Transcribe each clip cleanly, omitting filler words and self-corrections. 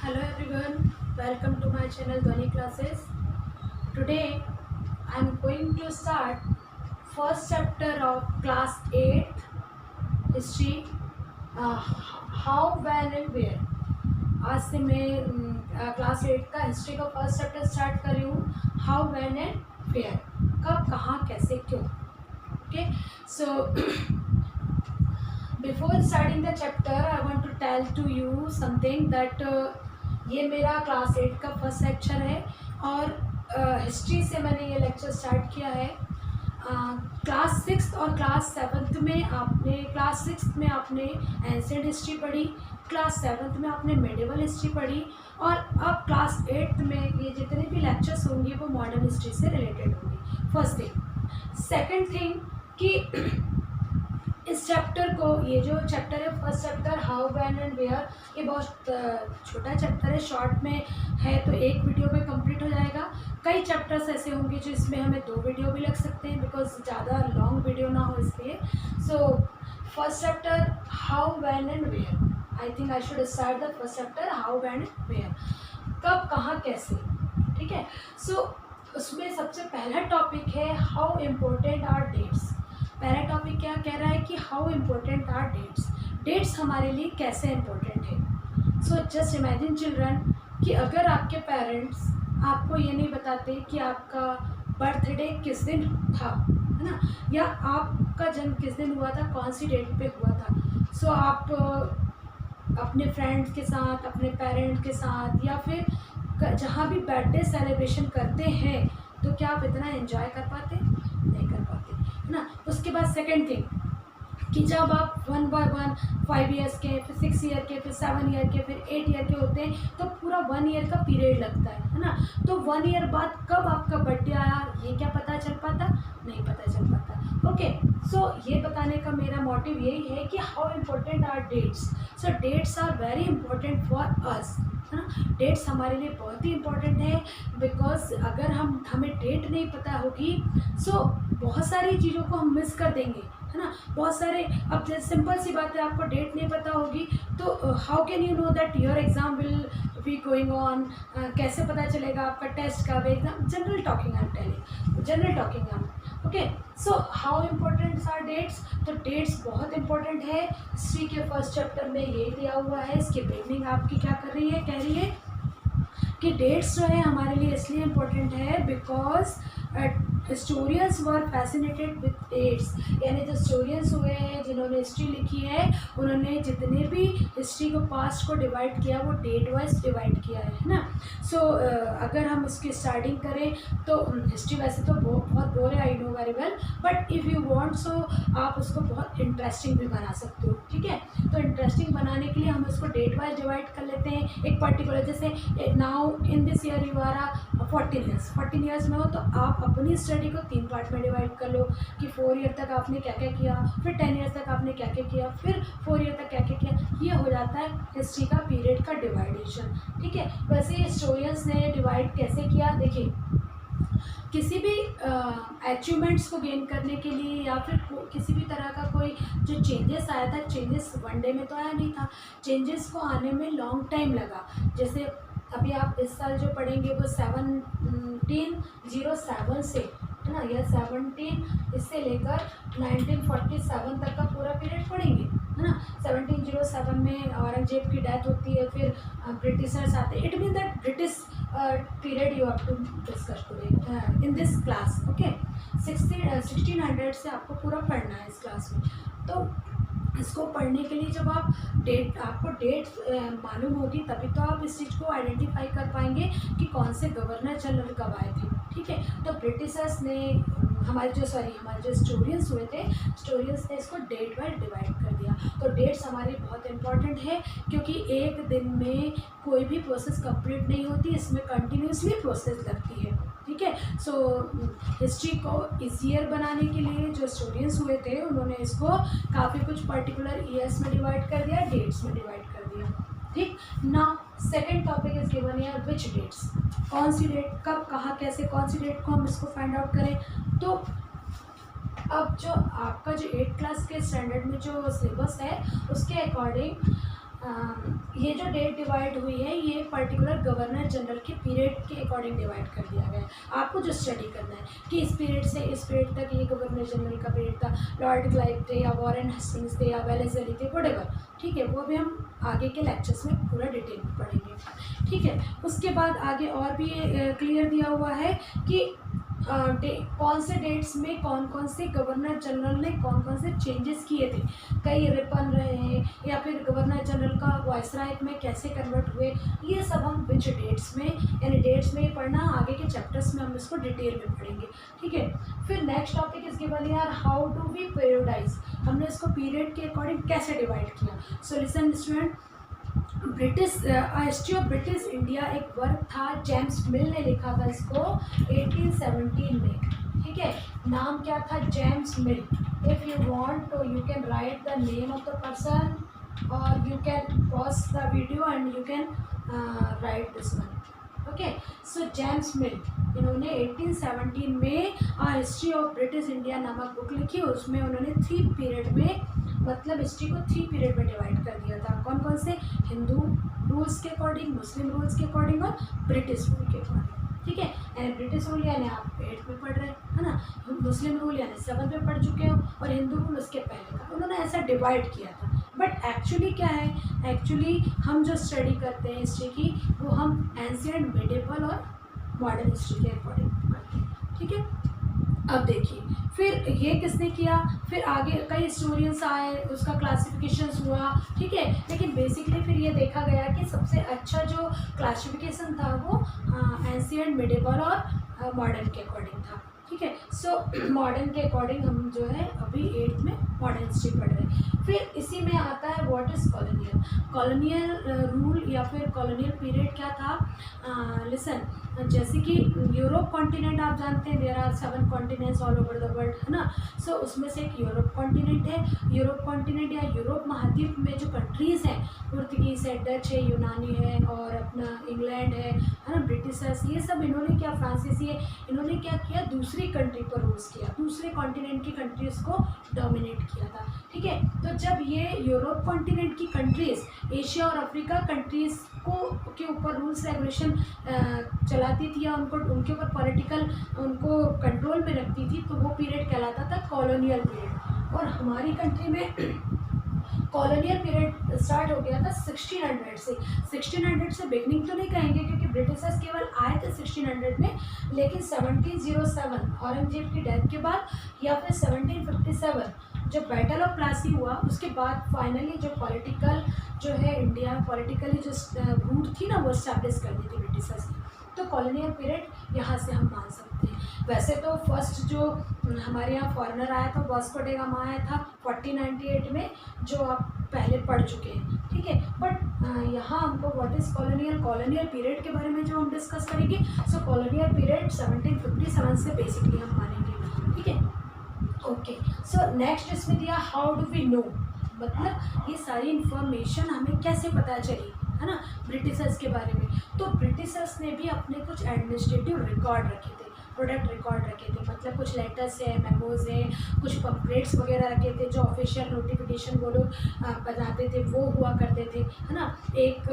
Hello everyone, welcome to my channel Dhwani Classes. Today I am going to start first chapter of class 8 history, how, when and where. आज से मैं class 8 का history का first chapter start कर रही हूँ, how, when and where, कब, कहाँ, कैसे, क्यों. Okay, so before starting the chapter I want to tell to you something that ये मेरा क्लास 8 का फर्स्ट लेक्चर है और हिस्ट्री से मैंने ये लेक्चर स्टार्ट किया है. क्लास 6 और क्लास 7 में आपने एंशिएंट हिस्ट्री पढ़ी, क्लास 7 में आपने मेडिवल हिस्ट्री पढ़ी और अब क्लास 8 में ये जितने भी लेक्चर्स होंगे वो मॉडर्न हिस्ट्री से रिलेटेड होंगे. First thing. सेकंड थिंग कि इस चैप्टर को, ये जो चैप्टर है first chapter how, when and where, ये बहुत छोटा चैप्टर है, शॉर्ट में है तो एक वीडियो में कंप्लीट हो जाएगा. कई चैप्टर्स ऐसे होंगे जो इसमें हमें 2 वीडियो भी लग सकते हैं बिकॉज ज़्यादा लॉन्ग वीडियो ना हो इसलिए. So first chapter how, when and where. I think I should start the first chapter how, when and where, कब, कहाँ, कैसे. ठीक है. सो उसमें सबसे पहला टॉपिक है हाउ इम्पोर्टेंट आर डेट्स. पहला टॉपिक क्या कह रहा है कि how important are dates. Dates हमारे लिए कैसे इम्पोर्टेंट है. सो जस्ट इमेजिन चिल्ड्रन कि अगर आपके पेरेंट्स आपको ये नहीं बताते कि आपका बर्थडे किस दिन था, है ना, या आपका जन्म किस दिन हुआ था, कौन सी डेट पे हुआ था. सो आप अपने फ्रेंड्स के साथ, अपने पेरेंट्स के साथ या फिर जहाँ भी बर्थडे सेलिब्रेशन करते हैं तो क्या आप इतना एंजॉय कर पाते? नहीं कर पाते, है ना. उसके बाद सेकंड थिंग कि जब आप 1 बाय 1 5 ईयर्स के, फिर 6 ईयर के, फिर 7 ईयर के, फिर 8 ईयर के होते हैं तो पूरा 1 ईयर का पीरियड लगता है ना. तो 1 ईयर बाद कब आपका बर्थडे आया ये क्या पता चल पाता? नहीं पता चल पाता. ओके, सो ये बताने का मेरा मोटिव यही है कि how important are dates. So dates are very important for us, है ना. डेट्स हमारे लिए बहुत ही इम्पोर्टेंट है बिकॉज अगर हमें डेट नहीं पता होगी सो बहुत सारी चीज़ों को हम मिस कर देंगे, है ना. बहुत सारे, अब जैसे सिंपल सी बात है, आपको डेट नहीं पता होगी तो how can you know that your exam will be going on. कैसे पता चलेगा आपका टेस्ट का exam. General talking I am telling, general talking I am. Okay, so how important are dates. तो डेट्स बहुत इंपॉर्टेंट है. हिस्ट्री के first chapter में ये दिया हुआ है. इसकी बिगनिंग आपकी क्या कर रही है, कह रही है कि डेट्स जो है हमारे लिए इसलिए इम्पोर्टेंट है because historians were fascinated with dates. यानी जो हिस्टोरियंस हुए हैं जिन्होंने हिस्ट्री लिखी है उन्होंने जितने भी हिस्ट्री को पास्ट को डिवाइड किया वो डेट वाइज डिवाइड किया है ना. सो अगर हम उसकी स्टार्टिंग करें तो हिस्ट्री वैसे तो बहुत बोर है, I know very well, but if you want so आप उसको बहुत इंटरेस्टिंग भी बना सकते हो. ठीक है, तो इंटरेस्टिंग बनाने के लिए हम उसको डेट वाइज डिवाइड कर लेते हैं. एक पर्टिकुलर, जैसे now in this year you are 14 years में हो तो आप अपनी स्टडी को 3 पार्ट में डिवाइड कर लो कि 4 ईयर तक आपने क्या क्या किया, फिर 10 ईयर्स तक आपने क्या क्या किया, फिर 4 ईयर तक क्या क्या किया. ये हो जाता है हिस्ट्री का पीरियड का डिवाइडेशन. ठीक है, वैसे हिस्टोरियंस ने डिवाइड कैसे किया. देखिए, किसी भी अचीवमेंट्स को गेन करने के लिए या फिर किसी भी तरह का कोई जो चेंजेस आया था, चेंजेस वन डे में तो आया नहीं था. चेंजेस को आने में लॉन्ग टाइम लगा. जैसे अभी आप इस साल जो पढ़ेंगे वो 1707 से, है ना, या 17 इससे लेकर 1947 तक का पूरा पीरियड पढ़ेंगे, है ना. 1707 में औरंगजेब की डेथ होती है, फिर ब्रिटिशर्स आते हैं. It mean that British period you have to discuss today in this class. Okay, 1600 से आपको पूरा पढ़ना है इस क्लास में. तो इसको पढ़ने के लिए जब आपको डेट मालूम होगी तभी तो आप इस चीज़ को आइडेंटिफाई कर पाएंगे कि कौन से गवर्नर जनरल कब आए थे. ठीक है, तो ब्रिटिशर्स ने हमारे जो हिस्टोरियंस हुए थे, हिस्टोरियंस ने इसको डेट वाइज डिवाइड कर दिया. तो डेट्स हमारी बहुत इंपॉर्टेंट है क्योंकि एक दिन में कोई भी प्रोसेस कंप्लीट नहीं होती, इसमें कंटिन्यूसली प्रोसेस लगती है. ठीक है, सो हिस्ट्री को ईजियर बनाने के लिए जो हिस्टोरियंस हुए थे उन्होंने इसको काफ़ी कुछ पर्टिकुलर ईयर्स में डिवाइड कर दिया, डेट्स में डिवाइड कर दिया. ठीक, now second topic is given here which dates. कौन सी डेट, कब, कहाँ, कैसे, कौन सी डेट को हम इसको फाइंड आउट करें. तो अब जो आपका जो 8th क्लास के स्टैंडर्ड में जो सिलेबस है उसके अकॉर्डिंग ये जो डेट डिवाइड हुई है ये पर्टिकुलर गवर्नर जनरल के पीरियड के अकॉर्डिंग डिवाइड कर दिया गया है। आपको जो स्टडी करना है कि इस पीरियड से इस पीरियड तक ये गवर्नर जनरल का पीरियड था, लॉर्ड क्लाइव थे या वॉरेन हेस्टिंग्स थे या वेलेस्ली थे, व्हाटएवर, ठीक है, वो भी हम आगे के लेक्चर्स में पूरा डिटेल में पढ़ेंगे, ठीक है। उसके बाद आगे और भी क्लियर दिया हुआ है कि कौन से डेट्स में कौन कौन से गवर्नर जनरल ने कौन कौन से चेंजेस किए थे, कई रिपन रहे हैं या फिर गवर्नर जनरल का वायसराय में कैसे कन्वर्ट हुए, ये सब हम विच डेट्स में, यानी डेट्स में पढ़ना, आगे के चैप्टर्स में हम इसको डिटेल में पढ़ेंगे, ठीक है। फिर नेक्स्ट टॉपिक इस गिवन यार, हाउ डू वी पीरियडाइज, हमने इसको पीरियड के अकॉर्डिंग कैसे डिवाइड किया। So listen student, British history of British India एक वर्क था, जेम्स मिल ने लिखा था इसको 1817 में, ठीक है। नाम क्या था, James Mill. If you want तो you can write the name of the person और you can pause the video and you can write this one, okay. So James Mill, इन्होंने 1817 में हिस्ट्री ऑफ ब्रिटिश इंडिया नामक book लिखी, उसमें उन्होंने 3 period में, मतलब हिस्ट्री को 3 पीरियड में डिवाइड कर दिया था। कौन कौन से, हिंदू रूल्स के अकॉर्डिंग, मुस्लिम रूल्स के अकॉर्डिंग और ब्रिटिश रूल के अकॉर्डिंग, ठीक है। यानी ब्रिटिश रूल यानी आप 8th में पढ़ रहे हैं, है ना, मुस्लिम रूल यानी 7th में पढ़ चुके हो और हिंदू रूल उसके पहले का, उन्होंने ऐसा डिवाइड किया था। बट एक्चुअली क्या है, एक्चुअली हम जो स्टडी करते हैं हिस्ट्री की, वो हम एंशिएंट, मिडिवल और मॉडर्न हिस्ट्री के अकॉर्डिंग करते हैं, ठीक है। अब देखिए, फिर ये किसने किया, फिर आगे कई हिस्टोरियंस आए, उसका क्लासिफिकेशन हुआ, ठीक है। लेकिन बेसिकली फिर ये देखा गया कि सबसे अच्छा जो क्लासिफिकेशन था वो एंशिएंट, मिडिवल और मॉडर्न के अकॉर्डिंग था, ठीक है। सो मॉडर्न के अकॉर्डिंग हम जो है अभी 8th में मॉडर्न हिस्ट्री पढ़ रहे हैं। फिर इसी में आता है what is colonial, colonial rule या फिर कॉलोनियल पीरियड क्या था। लिसन, जैसे कि यूरोप कॉन्टिनेंट आप जानते हैं, there are 7 continents all over the world, है ना। सो उसमें से एक यूरोप कॉन्टिनेंट है। यूरोप कॉन्टिनेंट या यूरोप महाद्वीप में जो कंट्रीज़ हैं, पुर्तगीज़ है, डच है, यूनानी है और अपना इंग्लैंड है ना, ब्रिटिशर्स, ये सब इन्होंने क्या, फ्रांसीसी है, इन्होंने क्या किया, दूसरी कंट्री पर रूल्स किया, दूसरे कॉन्टिनेंट की कंट्रीज़ को डोमिनेट किया था, ठीक है। तो जब ये यूरोप कॉन्टिनेंट की कंट्रीज़ एशिया और अफ्रीका कंट्रीज़ को के ऊपर रूल्स रेगुलेशन चलाती थी या उनको, उनके ऊपर पॉलिटिकल उनको कंट्रोल में रखती थी, तो वो पीरियड कहलाता था कॉलोनियल पीरियड। और हमारी कंट्री में कॉलोनियल पीरियड स्टार्ट हो गया था 1600 से। 1600 से बिगनिंग तो नहीं कहेंगे क्योंकि ब्रिटिशर्स केवल आए थे 1600 में, लेकिन 1707 औरंगजेब की डेथ के बाद या फिर 1757 जो बैटल ऑफ प्लासी हुआ, उसके बाद फाइनली जो पॉलिटिकल जो है इंडिया पॉलिटिकली जो रूट थी ना, वो इस्टेब्लिश कर दी थी ब्रिटिशर्स ने। तो कॉलोनियल पीरियड यहाँ से हम मान सकते हैं। वैसे तो फर्स्ट जो हमारे यहाँ फॉरेनर आया था, वास्को डे गामा आया था 1498 में, जो आप पहले पढ़ चुके हैं, ठीक है। बट यहाँ हमको what is colonial, colonial period के बारे में जो हम डिस्कस करेंगे, सो कॉलोनियल पीरियड 1757 से बेसिकली हम मानेंगे, ठीक है। ओके, सो नेक्स्ट इसमें दिया हाउ डू वी नो, मतलब ये सारी इन्फॉर्मेशन हमें कैसे पता चली, है ना, ब्रिटिशर्स के बारे में। तो ब्रिटिशर्स ने भी अपने कुछ एडमिनिस्ट्रेटिव रिकॉर्ड रखे थे, प्रोडक्ट रिकॉर्ड रखे थे, मतलब कुछ लेटर्स हैं, मेमोज हैं, कुछ पम्पलेट्स वगैरह रखे थे, जो ऑफिशियल नोटिफिकेशन वो लोग बनाते थे, वो हुआ करते थे, है ना। एक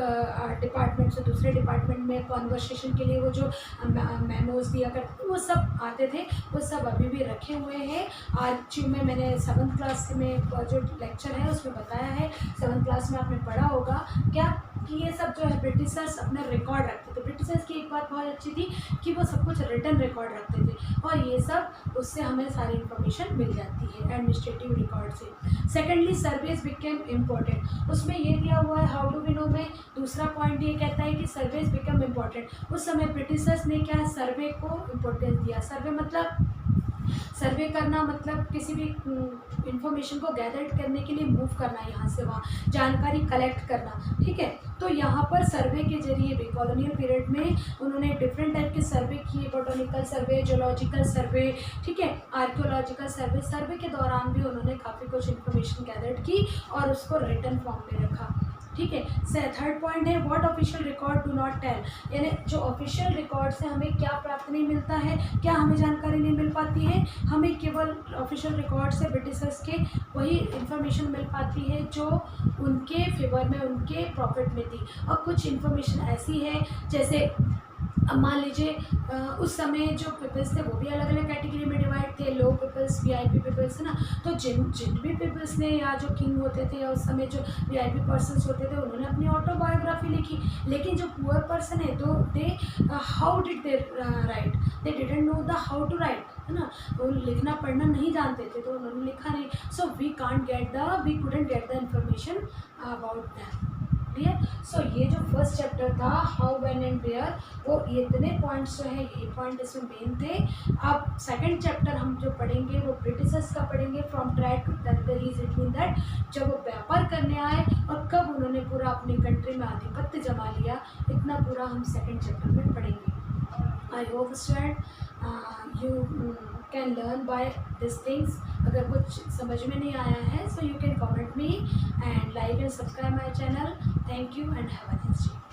डिपार्टमेंट से दूसरे डिपार्टमेंट में कॉन्वर्सेशन के लिए वो जो मेमोज दिया करते थे, वो सब आते थे, वो सब अभी भी रखे हुए हैं। आज में मैंने 7th क्लास में जो लेक्चर है उसमें बताया है, 7th क्लास में आपने पढ़ा होगा क्या, कि ये सब जो है ब्रिटिशर्स अपना रिकॉर्ड रखते थे। ब्रिटिशर्स की एक बात बहुत अच्छी थी कि वो सब कुछ रिटन रिकॉर्ड रखते थे, और ये सब उससे हमें सारी इन्फॉर्मेशन मिल जाती है एडमिनिस्ट्रेटिव रिकॉर्ड से। सेकेंडली सर्वेज बिकेम इम्पोर्टेंट, उसमें ये दिया हुआ है हाउ डू वी नो में दूसरा पॉइंट ये कहता है कि सर्वेज बिकम इम्पोर्टेंट। उस समय ब्रिटिशर्स ने क्या, सर्वे को इम्पोर्टेंस दिया। सर्वे मतलब सर्वे करना, मतलब किसी भी इंफॉर्मेशन को गैदर करने के लिए मूव करना, यहाँ से वहाँ जानकारी कलेक्ट करना, ठीक है। तो यहाँ पर सर्वे के जरिए भी कॉलोनियल पीरियड में उन्होंने डिफरेंट टाइप के सर्वे किए, बोटोनिकल सर्वे, जोलॉजिकल सर्वे, ठीक है, आर्कियोलॉजिकल सर्वे। सर्वे के दौरान भी उन्होंने काफ़ी कुछ इन्फॉर्मेशन गैदर की और उसको रिटन फॉर्म में रखा, ठीक है। थर्ड पॉइंट है what official record do not tell, यानी जो ऑफिशियल रिकॉर्ड से हमें क्या प्राप्त नहीं मिलता है, क्या हमें जानकारी नहीं मिल पाती है, हमें केवल ऑफिशियल रिकॉर्ड से ब्रिटिशर्स के वही इंफॉर्मेशन मिल पाती है जो उनके फेवर में, उनके प्रॉफिट में थी। और कुछ इन्फॉर्मेशन ऐसी है जैसे अब मान लीजिए उस समय जो पीपल्स थे वो भी अलग अलग कैटेगरी में डिवाइड थे, लो पीपल्स, वीआईपी पीपल्स, है ना। तो जिन जिन भी पीपल्स ने या जो किंग होते थे या उस समय जो वीआईपी पर्सन्स होते थे उन्होंने अपनी ऑटोबायोग्राफी लिखी। लेकिन जो पुअर पर्सन है तो they how did they write, they didn't know the how to write, है ना। वो लिखना पढ़ना नहीं जानते थे तो उन्होंने लिखा नहीं। So we couldn't get the information about them. Clear. So ये जो फर्स्ट चैप्टर था हाउ, व्हेन एंड वेयर, वो ये इतने पॉइंट्स जो है, ये पॉइंट इसमें मेन थे। अब सेकंड चैप्टर हम जो पढ़ेंगे वो ब्रिटिशर्स का पढ़ेंगे, from trade to territories. It mean that जब वो व्यापार करने आए और कब उन्होंने पूरा अपनी कंट्री में आधिपत्य जमा लिया, इतना पूरा हम सेकंड चैप्टर में पढ़ेंगे। I hope student you can learn by this things. अगर कुछ समझ में नहीं आया है so you can comment me and like and subscribe my channel. Thank you and have a nice day.